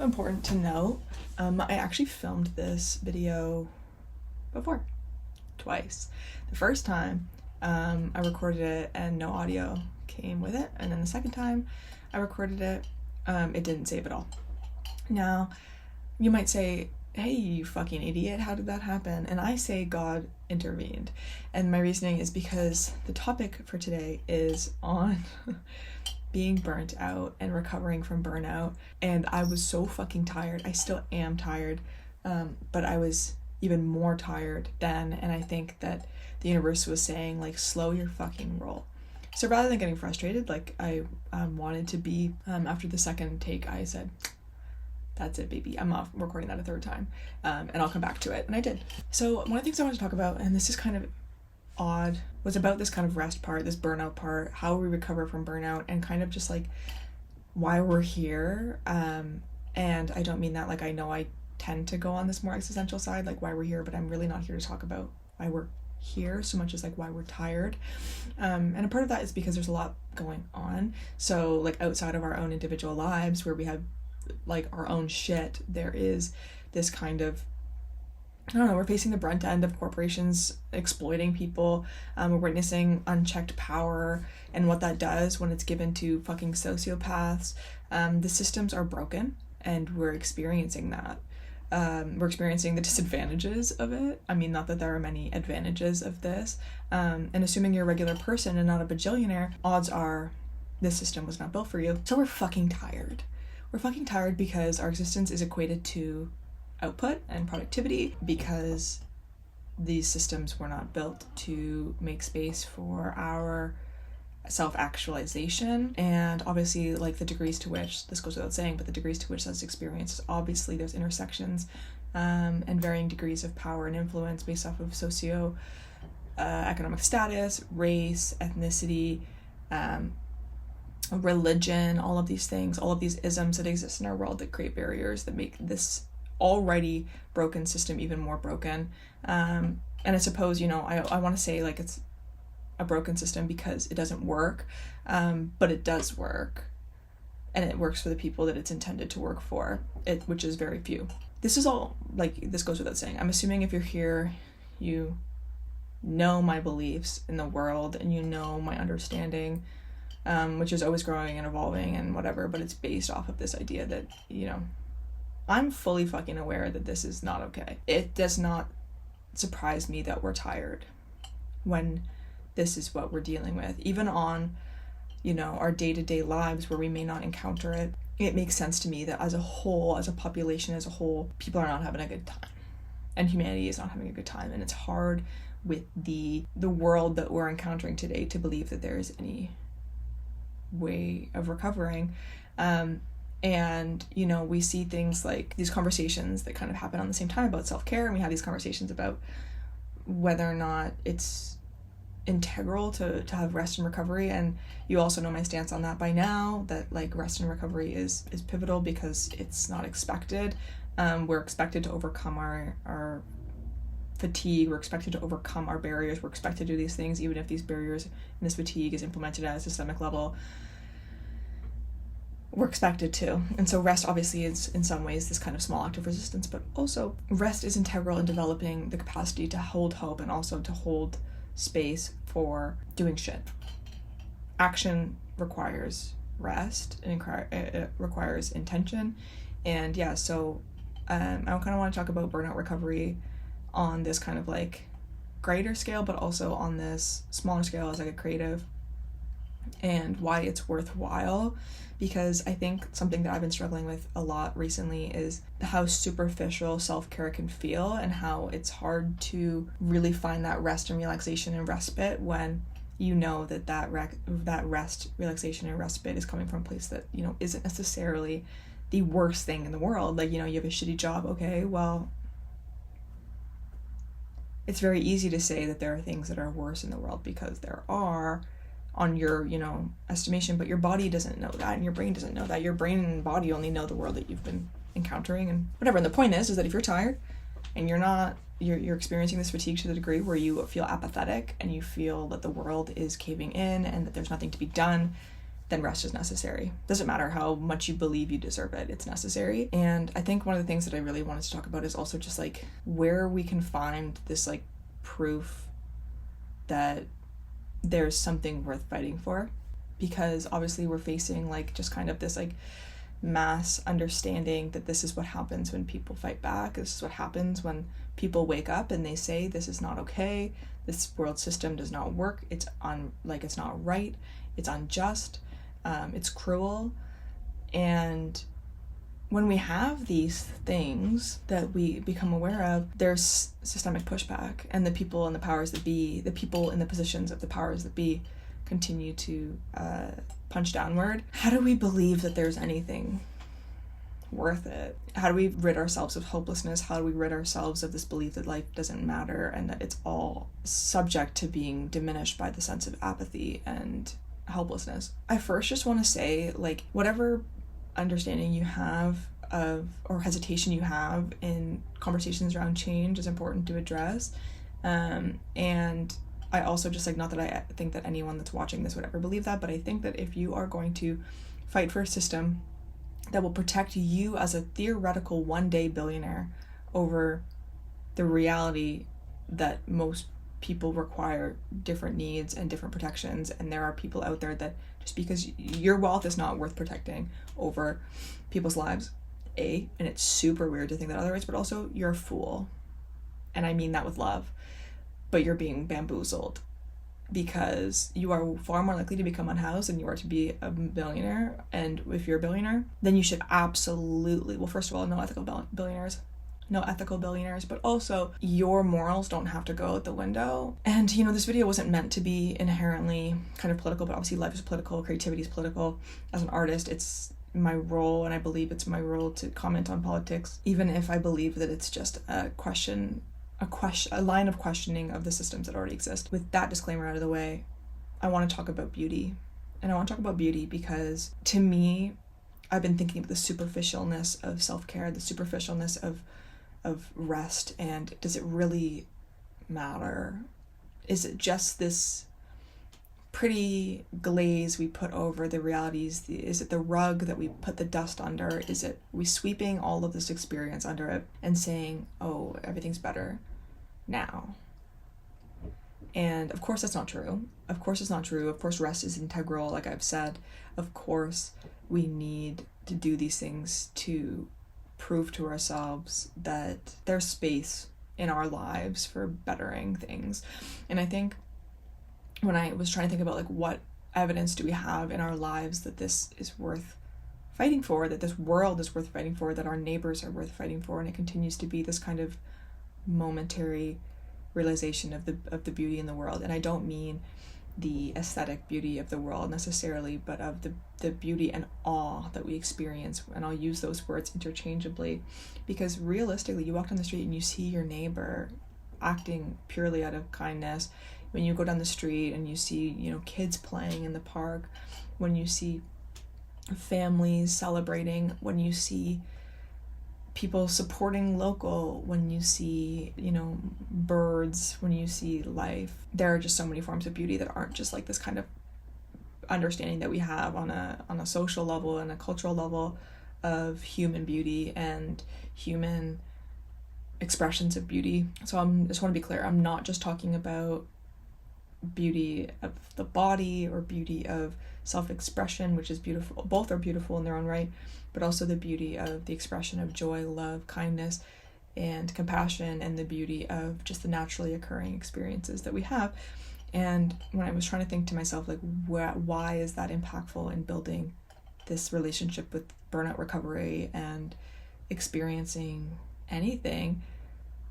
Important to note, I actually filmed this video before, twice. The first time, I recorded it and no audio came with it, and then the second time I recorded it, it didn't save at all. Now, you might say, hey, you fucking idiot, how did that happen? And I say God intervened. And my reasoning is because the topic for today is on being burnt out and recovering from burnout. And I was so fucking tired. I still am tired, but I was even more tired then. And I think that the universe was saying, like, slow your fucking roll. So rather than getting frustrated, like I wanted to be, after the second take, I said, that's it, baby. I'm off recording that a third time, and I'll come back to it. And I did. So one of the things I wanted to talk about, and this is kind of odd, was about this kind of rest part, this burnout part, how we recover from burnout, and kind of just like why we're here. And I don't mean that like, I know I tend to go on this more existential side, like why we're here, but I'm really not here to talk about why we're here so much as like why we're tired. And a part of that is because there's a lot going on. So like outside of our own individual lives where we have like our own shit, there is this kind of, I don't know, we're facing the brunt end of corporations exploiting people. We're witnessing unchecked power and what that does when it's given to fucking sociopaths. The systems are broken and we're experiencing that. We're experiencing the disadvantages of it. I mean, not that there are many advantages of this. And assuming you're a regular person and not a bajillionaire, odds are this system was not built for you. So we're fucking tired. We're fucking tired because our existence is equated to output and productivity, because these systems were not built to make space for our self-actualization. And obviously, like, the degrees to which, this goes without saying, but the degrees to which that's experienced, obviously there's intersections and varying degrees of power and influence based off of economic status, race, ethnicity, religion, all of these things, all of these isms that exist in our world that create barriers that make this already broken system even more broken. And I suppose, you know, I want to say like it's a broken system because it doesn't work, but it does work, and it works for the people that it's intended to work for, which is very few. This is all, like, this goes without saying. I'm assuming if you're here, you know my beliefs in the world and you know my understanding, which is always growing and evolving and whatever, but it's based off of this idea that, you know, I'm fully fucking aware that this is not okay. It does not surprise me that we're tired when this is what we're dealing with. Even on, you know, our day-to-day lives where we may not encounter it, it makes sense to me that as a whole, as a population as a whole, people are not having a good time. And humanity is not having a good time. And it's hard with the world that we're encountering today to believe that there is any way of recovering. And, you know, we see things like these conversations that kind of happen on the same time about self-care, and we have these conversations about whether or not it's integral to have rest and recovery. And you also know my stance on that by now, that like rest and recovery is pivotal because it's not expected. We're expected to overcome our fatigue, we're expected to overcome our barriers, we're expected to do these things even if these barriers and this fatigue is implemented at a systemic level. We're expected to. And so rest obviously is in some ways this kind of small act of resistance, but also rest is integral in developing the capacity to hold hope and also to hold space for doing shit. Action requires rest, and it requires intention. And yeah, so I kind of want to talk about burnout recovery on this kind of like greater scale, but also on this smaller scale as like a creative, and why it's worthwhile. Because I think something that I've been struggling with a lot recently is how superficial self-care can feel, and how it's hard to really find that rest and relaxation and respite when you know that rest, relaxation, and respite is coming from a place that, you know, isn't necessarily the worst thing in the world. Like, you know, you have a shitty job, okay, well, it's very easy to say that there are things that are worse in the world, because there are, on your, you know, estimation, but your body doesn't know that, and your brain doesn't know that. Your brain and body only know the world that you've been encountering and whatever. And the point is that if you're tired and you're experiencing this fatigue to the degree where you feel apathetic and you feel that the world is caving in and that there's nothing to be done, then rest is necessary. Doesn't matter how much you believe you deserve it, it's necessary. And I think one of the things that I really wanted to talk about is also just like where we can find this like proof that there's something worth fighting for. Because obviously we're facing like just kind of this like mass understanding that this is what happens when people fight back. This is what happens when people wake up and they say this is not okay, this world system does not work, it's not right, it's unjust, it's cruel. And when we have these things that we become aware of, there's systemic pushback, and the people in the powers that be, the people in the positions of the powers that be, continue to punch downward. How do we believe that there's anything worth it? How do we rid ourselves of hopelessness? How do we rid ourselves of this belief that life doesn't matter and that it's all subject to being diminished by the sense of apathy and helplessness? I first just want to say, like, whatever understanding you have of, or hesitation you have in conversations around change is important to address. And I also just, like, not that I think that anyone that's watching this would ever believe that, but I think that if you are going to fight for a system that will protect you as a theoretical one-day billionaire over the reality that most people require different needs and different protections, and there are people out there that just because your wealth is not worth protecting over people's lives, and it's super weird to think that otherwise, but also you're a fool, and I mean that with love, but you're being bamboozled, because you are far more likely to become unhoused than you are to be a billionaire. And if you're a billionaire, then you should absolutely, well, first of all, no ethical billionaires, but also your morals don't have to go out the window. And, you know, this video wasn't meant to be inherently kind of political, but obviously life is political, creativity is political. As an artist, it's my role, and I believe it's my role to comment on politics, even if I believe that it's just a line of questioning of the systems that already exist. With that disclaimer out of the way, I want to talk about beauty. And I want to talk about beauty because, to me, I've been thinking of the superficialness of self-care, the superficialness of rest, and does it really matter? Is it just this pretty glaze we put over the realities? Is it the rug that we put the dust under? Is it we sweeping all of this experience under it and saying, oh, everything's better now? And of course that's not true. Of course it's not true. Of course rest is integral, like I've said. Of course we need to do these things to prove to ourselves that there's space in our lives for bettering things. And I think when I was trying to think about, like, what evidence do we have in our lives that this is worth fighting for, that this world is worth fighting for, that our neighbors are worth fighting for, and it continues to be this kind of momentary realization of the beauty in the world. And I don't mean the aesthetic beauty of the world necessarily, but of the beauty and awe that we experience. And I'll use those words interchangeably, because realistically, you walk down the street and you see your neighbor acting purely out of kindness. When you go down the street and you see, you know, kids playing in the park, when you see families celebrating, when you see people supporting local, when you see, you know, birds, when you see life, there are just so many forms of beauty that aren't just like this kind of understanding that we have on a social level and a cultural level of human beauty and human expressions of beauty. So I just want to be clear, I'm not just talking about beauty of the body or beauty of self-expression, which is beautiful. Both are beautiful in their own right, but also the beauty of the expression of joy, love, kindness, and compassion, and the beauty of just the naturally occurring experiences that we have. And when I was trying to think to myself, like, why is that impactful in building this relationship with burnout recovery and experiencing anything,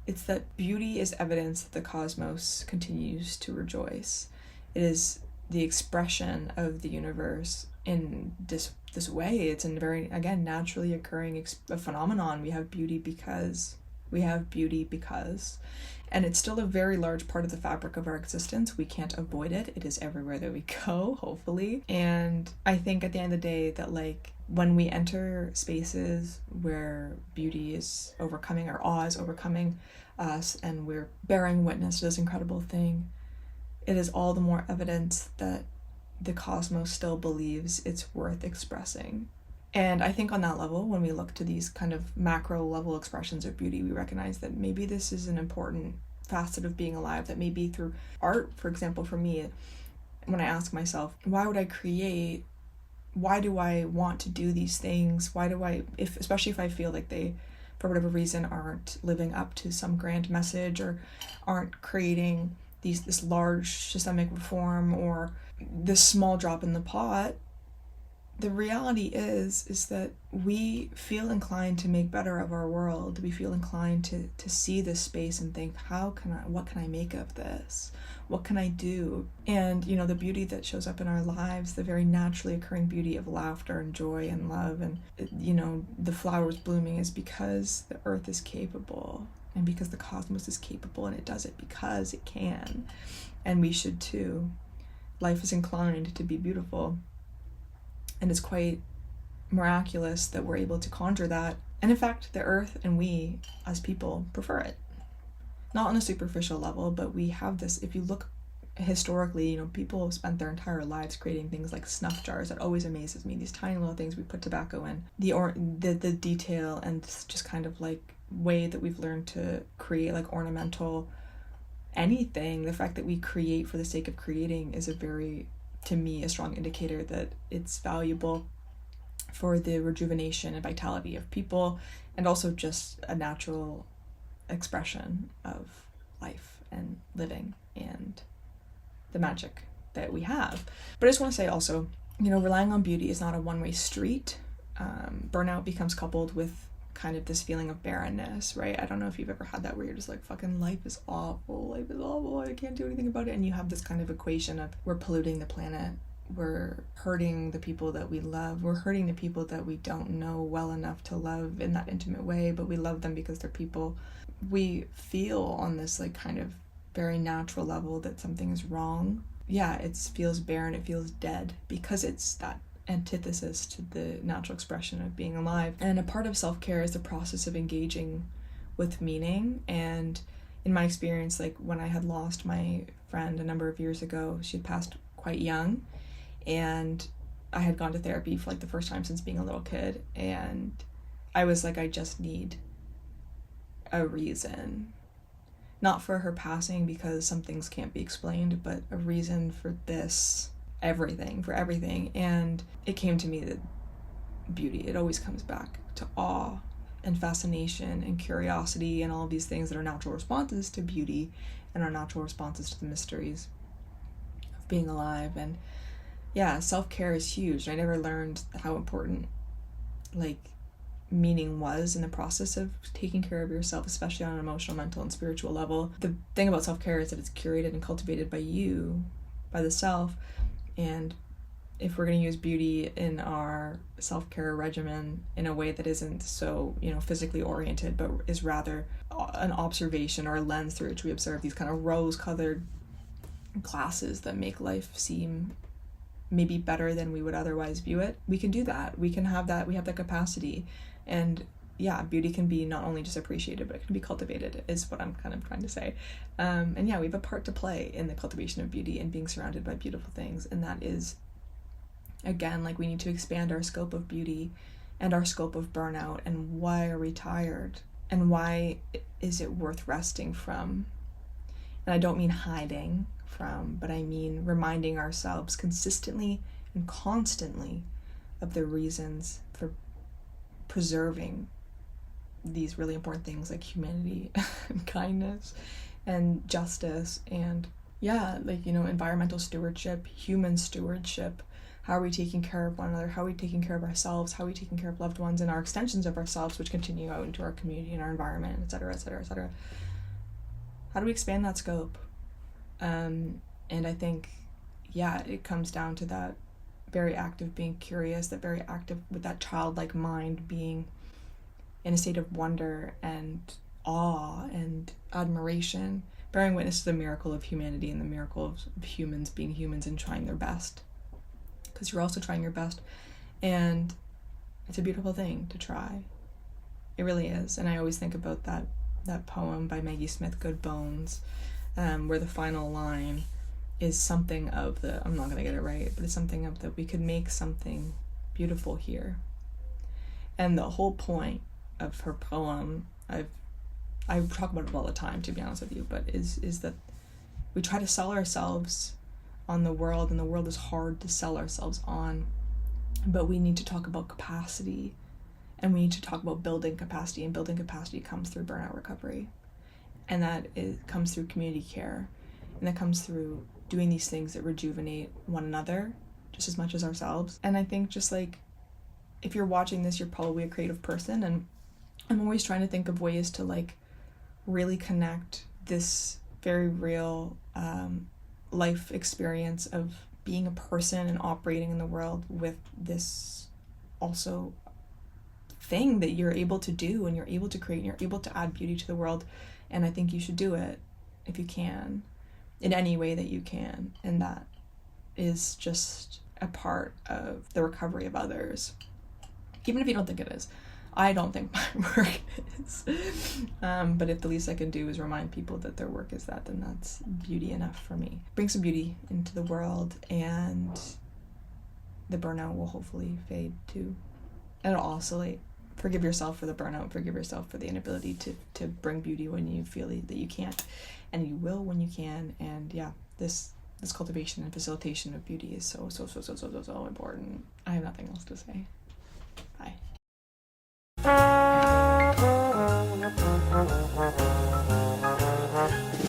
it's that beauty is evidence that the cosmos continues to rejoice. It is the expression of the universe in this way. It's a very, again, naturally occurring phenomenon. We have beauty because. And it's still a very large part of the fabric of our existence. We can't avoid it. It is everywhere that we go, hopefully. And I think at the end of the day that, like, when we enter spaces where beauty is overcoming, or awe is overcoming us, and we're bearing witness to this incredible thing, it is all the more evidence that the cosmos still believes it's worth expressing. And I think on that level, when we look to these kind of macro level expressions of beauty, we recognize that maybe this is an important facet of being alive, that maybe through art, for example, for me, when I ask myself, why would I create? Why do I want to do these things? Why do I, especially if I feel like they, for whatever reason, aren't living up to some grand message, or aren't creating this large systemic reform, or this small drop in the pot, the reality is that we feel inclined to make better of our world. We feel inclined to see this space and think, what can I make of this? What can I do? And, the beauty that shows up in our lives, the very naturally occurring beauty of laughter and joy and love and, the flowers blooming, is because the earth is capable, and because the cosmos is capable, and it does it because it can. And we should too. Life is inclined to be beautiful. And it's quite miraculous that we're able to conjure that. And in fact, the earth and we as people prefer it. Not on a superficial level, but we have this, if you look historically, people have spent their entire lives creating things like snuff jars. That always amazes me. These tiny little things we put tobacco in. The detail and just kind of like way that we've learned to create like ornamental anything. The fact that we create for the sake of creating is to me, a strong indicator that it's valuable for the rejuvenation and vitality of people, and also just a natural expression of life and living and the magic that we have. But I just want to say also, relying on beauty is not a one-way street. Burnout becomes coupled with kind of this feeling of barrenness, right? I don't know if you've ever had that where you're just like, fucking life is awful, I can't do anything about it. And you have this kind of equation of, we're polluting the planet, we're hurting the people that we love, we're hurting the people that we don't know well enough to love in that intimate way, but we love them because they're people. We feel on this like kind of very natural level that something is wrong. Yeah, it feels barren, it feels dead, because it's that antithesis to the natural expression of being alive. And a part of self-care is the process of engaging with meaning. And in my experience, like when I had lost my friend a number of years ago, she had passed quite young, and I had gone to therapy for like the first time since being a little kid, and I was like, I just need a reason, not for her passing because some things can't be explained, but a reason for this everything. And it came to me that beauty, it always comes back to awe and fascination and curiosity and all of these things that are natural responses to beauty and our natural responses to the mysteries of being alive. And yeah, self-care is huge. I never learned how important like meaning was in the process of taking care of yourself, especially on an emotional, mental, and spiritual level. The thing about self-care is that it's curated and cultivated by you, by the self. And if we're going to use beauty in our self-care regimen in a way that isn't so, physically oriented, but is rather an observation or a lens through which we observe these kind of rose-colored glasses that make life seem maybe better than we would otherwise view it, we can do that. We can have that. We have that capacity. And yeah, beauty can be not only just appreciated, but it can be cultivated, is what I'm kind of trying to say. And yeah, we have a part to play in the cultivation of beauty and being surrounded by beautiful things. And that is, again, like we need to expand our scope of beauty and our scope of burnout. And why are we tired? And why is it worth resting from? And I don't mean hiding from, but I mean reminding ourselves consistently and constantly of the reasons for preserving these really important things like humanity and kindness and justice and environmental stewardship, human stewardship. How are we taking care of one another? How are we taking care of ourselves? How are we taking care of loved ones and our extensions of ourselves, which continue out into our community and our environment, et cetera, et cetera, et cetera? How do we expand that scope? And I think, it comes down to that very active being curious, that very active with that childlike mind being in a state of wonder and awe and admiration, bearing witness to the miracle of humanity and the miracle of humans being humans and trying their best. Because you're also trying your best. And it's a beautiful thing to try. It really is. And I always think about that poem by Maggie Smith, Good Bones, where the final line is something of the, I'm not gonna get it right, but it's something of that we could make something beautiful here. And the whole point of her poem, I talk about it all the time, to be honest with you, but is that we try to sell ourselves on the world, and the world is hard to sell ourselves on, but we need to talk about capacity, and we need to talk about building capacity, and building capacity comes through burnout recovery, and that comes through community care, and that comes through doing these things that rejuvenate one another just as much as ourselves. And I think just like, if you're watching this, you're probably a creative person, and I'm always trying to think of ways to like really connect this very real life experience of being a person and operating in the world with this also thing that you're able to do, and you're able to create, and you're able to add beauty to the world. And I think you should do it if you can, in any way that you can, and that is just a part of the recovery of others, even if you don't think it is. I don't think my work is, but if the least I can do is remind people that their work is that, then that's beauty enough for me. Bring some beauty into the world, and the burnout will hopefully fade too. And it'll oscillate. Forgive yourself for the burnout, forgive yourself for the inability to bring beauty when you feel that you can't, and you will when you can. And yeah, this cultivation and facilitation of beauty is so important. I have nothing else to say. Bye.